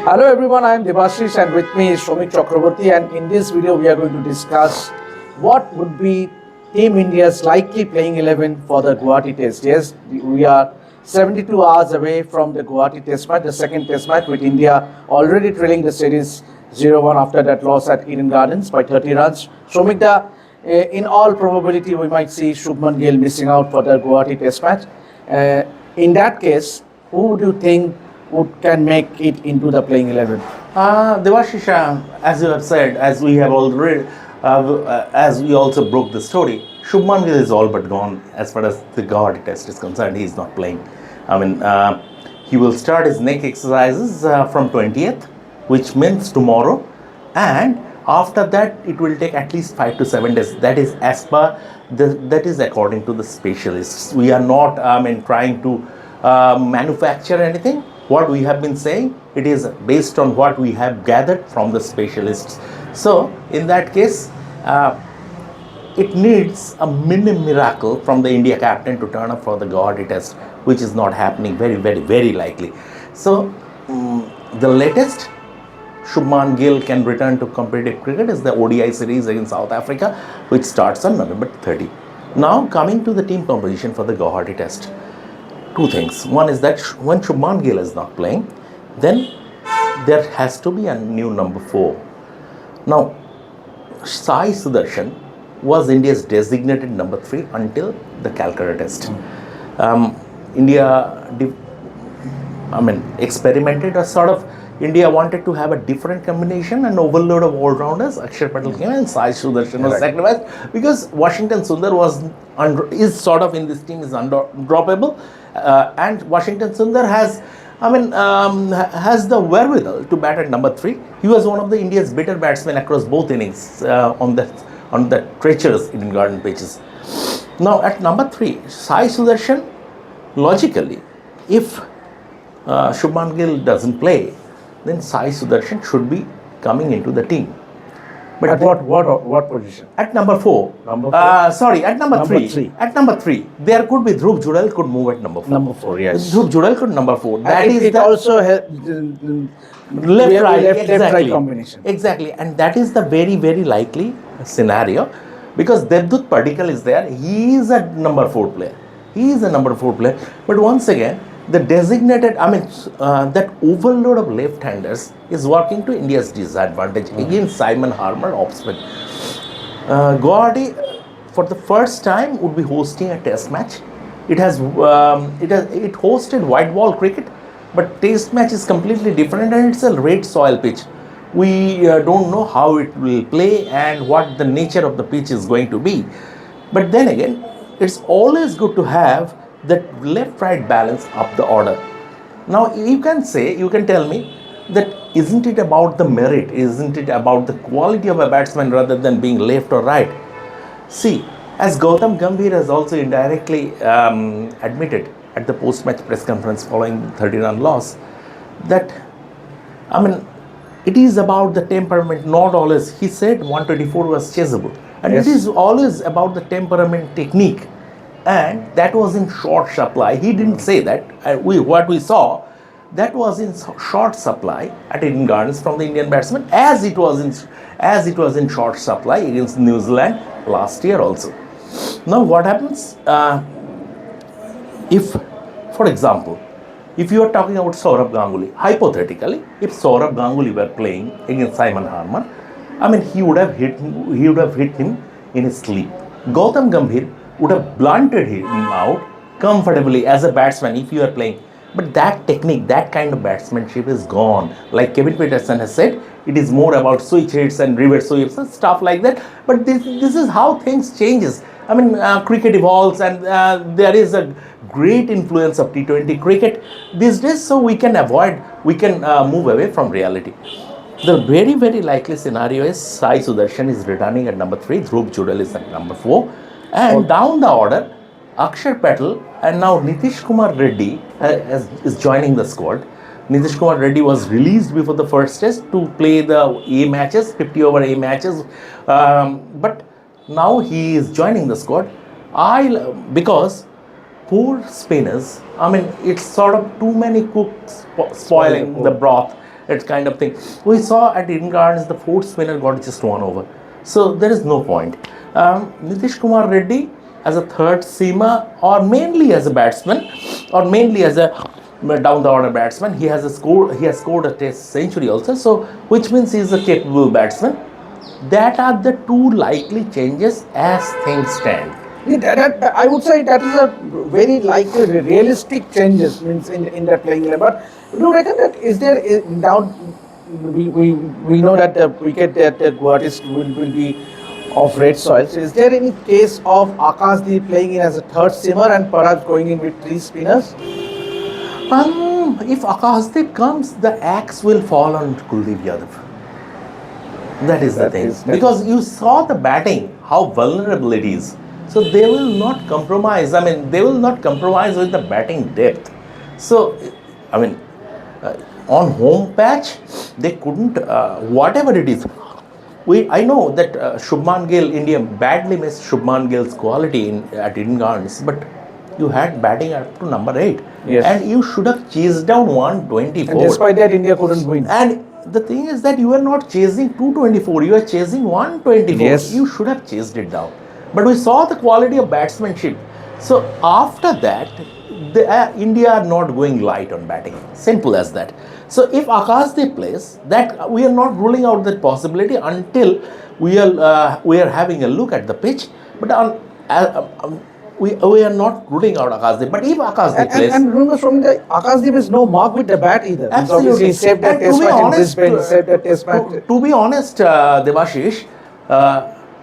Hello everyone, I am Debashish and with me is Shomik Chakraborty, and in this video we are going to discuss what would be Team India's likely playing 11 for the Guwahati Test. Yes, we are 72 hours away from the Guwahati Test match, the second Test match, with India already trailing the series 0-1 after that loss at Eden Gardens by 30 runs. Shomik, in all probability we might see Shubman Gill missing out for the Guwahati Test match. In that case, who do you think can make it into the playing 11? Devashish, as you have said, as we have already, as we also broke the story, Shubman Gill is all but gone as far as the Guwahati Test is concerned. He is not playing. He will start his neck exercises from 20th, which means tomorrow, and after that it will take at least 5 to 7 days. That is as per that is according to the specialists. We are not trying to manufacture anything. What we have been saying, it is based on what we have gathered from the specialists. So in that case, it needs a mini miracle from the India captain to turn up for the Guwahati Test, which is not happening, very likely. So the latest Shubman Gill can return to competitive cricket is the ODI series against South Africa, which starts on November 30. Now coming to the team composition for the Guwahati Test. Two things. One is that when Shubman Gill is not playing, then there has to be a new number 4. Now, Sai Sudarshan was India's designated number 3 until the Calcutta Test. India experimented a sort of, India wanted to have a different combination, an overload of all-rounders. Akshar Patel came and Sai Sudarshan was sacrificed because Washington Sundar is sort of in this team is undroppable, and Washington Sundar has the wherewithal to bat at number 3. He was one of the India's better batsmen across both innings on the treacherous Eden Garden pitches. Now at number 3, Sai Sudarshan, logically, if Shubman Gill doesn't play, then Sai Sudarshan should be coming into the team. But at what position? At number 4. At number 3. At number 3, there could be Dhruv Judal could move at number 4. Number 4, yes. Dhruv Judal could number 4. That is it also left-right combination. Exactly, and that is the very very scenario, because Devdutt Padikkal is there. He is a number 4 player. But once again, the designated, that overload of left-handers is working to India's disadvantage against Simon Harmer offspring. Guwahati, for the first time, would be hosting a test match. It hosted white ball cricket, but test match is completely different, and it's a red soil pitch. We don't know how it will play and what the nature of the pitch is going to be. But then again, it's always good to have that left-right balance up the order. Now you can tell me that isn't it about the merit, isn't it about the quality of a batsman rather than being left or right? See, as Gautam Gambhir has also indirectly admitted at the post-match press conference following the 30-run loss, that it is about the temperament, not always. He said 124 was chaseable, and yes, it is always about the temperament, technique. And that was in short supply. He didn't say that. What we saw, that was in short supply at Eden Gardens from the Indian batsmen, as it was in short supply against New Zealand last year also. Now what happens if, for example, if you are talking about Saurabh Ganguly, hypothetically, if Saurabh Ganguly were playing against Simon Harmer, he would have hit him in his sleep. Gautam Gambhir would have blunted him out comfortably as a batsman if you are playing. But that technique, that kind of batsmanship is gone. Like Kevin Peterson has said, it is more about switch hits and reverse sweeps and stuff like that. But this is how things changes. Cricket evolves, and there is a great influence of T20 cricket these days, so we can move away from reality. The very very likely scenario is Sai Sudarshan is returning at number 3, Dhruv Judal is at number 4. And down the order, Akshar Patel and now Nitish Kumar Reddy is joining the squad. Nitish Kumar Reddy was released before the first test to play the A matches, 50 over A matches. But now he is joining the squad. Because poor spinners, it's sort of too many cooks spoiling the broth. It's kind of thing. We saw at Eden Gardens the fourth spinner got just 1 over. So there is no point. Nitish Kumar Reddy as a third seamer, or mainly as a batsman, or mainly as a down the order batsman, he has scored a test century also, so which means he is a capable batsman. That are the two likely changes as things stand. I would say that is a very likely realistic changes means in that playing 11. But do you reckon that is there now we know that the wicket that Guwahati will be of red soils. Is there any case of Akashdeep playing in as a third seamer and perhaps going in with 3 spinners? If Akashdeep comes, the axe will fall on Kuldeep Yadav. That is the thing. Because you saw the batting, how vulnerable it is. So they will not compromise. I mean, they will not compromise with the batting depth. So, I mean, on home patch, they couldn't, whatever it is. I know that Shubman Gill, India badly missed Shubman Gill's quality at Eden Gardens, but you had batting up to number 8. Yes. And you should have chased down 124. And despite that, India couldn't win. And the thing is that you are not chasing 224, you are chasing 124. Yes. You should have chased it down. But we saw the quality of batsmanship. So after that, India are not going light on batting. Simple as that. So if Akashdeep plays, that we are not ruling out that possibility until we are having a look at the pitch. But we are not ruling out Akashdeep. But if Akashdeep plays, and remember, from the Akashdeep is no mark with the bat either. Absolutely. He saved that test match in Brisbane. He saved that test match. To be honest, Debashish,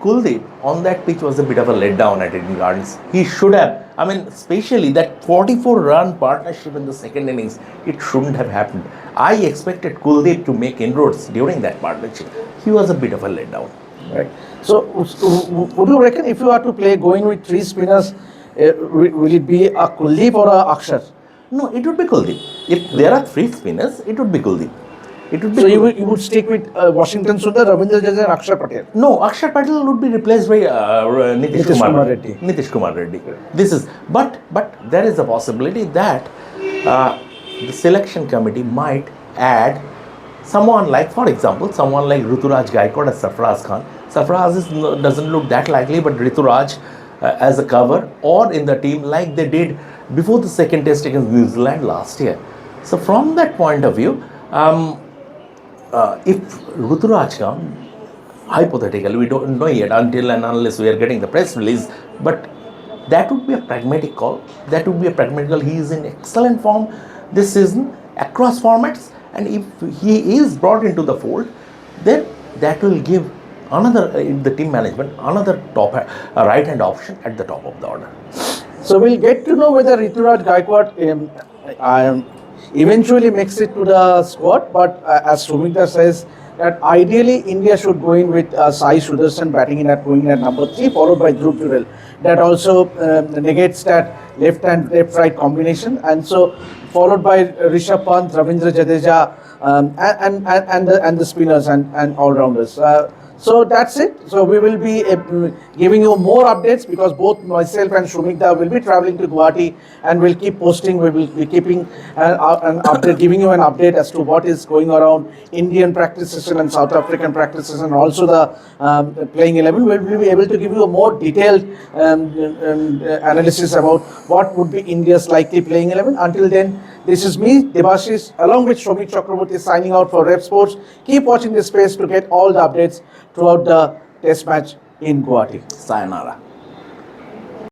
Kuldeep on that pitch was a bit of a letdown at Eden Gardens. He should have, I mean, especially that 44-run partnership in the second innings, it shouldn't have happened. I expected Kuldeep to make inroads during that partnership. He was a bit of a letdown. Right. So, would you reckon if you are to play going with 3 spinners, will it be a Kuldeep or a Akshar? No, it would be Kuldeep. If there are 3 spinners, it would be Kuldeep. It would be so you would stick with Washington Sundar, Ravindra Jadeja and Akshar Patel? No, Akshar Patel would be replaced by Nitish Kumar Reddy. Nitish Kumar Reddy. This is, but there is a possibility that the selection committee might add someone like, for example, someone like Ruturaj Gaikwad as Sarfaraz Khan. Sarfaraz doesn't look that likely, but Ruturaj as a cover or in the team like they did before the second test against New Zealand last year. So from that point of view, if Ruturaj comes, hypothetically, we don't know yet until and unless we are getting the press release, but that would be a pragmatic call. That would be a pragmatic call. He is in excellent form this season across formats, and if he is brought into the fold, then that will give another, the team management, another top right-hand option at the top of the order. So we'll get to know whether Ruturaj Gaikwad eventually makes it to the squad, but as Sumita says, that ideally India should go in with Sai Sudarshan batting in at going at number 3, followed by Dhruv Jurel. That also negates that left-right combination, and so followed by Rishabh Pant, Ravindra Jadeja, and the spinners and all-rounders. So that's it. So we will be giving you more updates because both myself and Shumikta will be traveling to Guwahati and we'll keep posting. We will be keeping an update, giving you an update as to what is going around Indian practice session and South African practice session, and also the playing 11. We will be able to give you a more detailed analysis about what would be India's likely playing 11. Until then, this is me, Debashish, along with Shomik Chakraborty, signing out for Revsportz. Keep watching this space to get all the updates throughout the test match in Guwahati. Sayonara.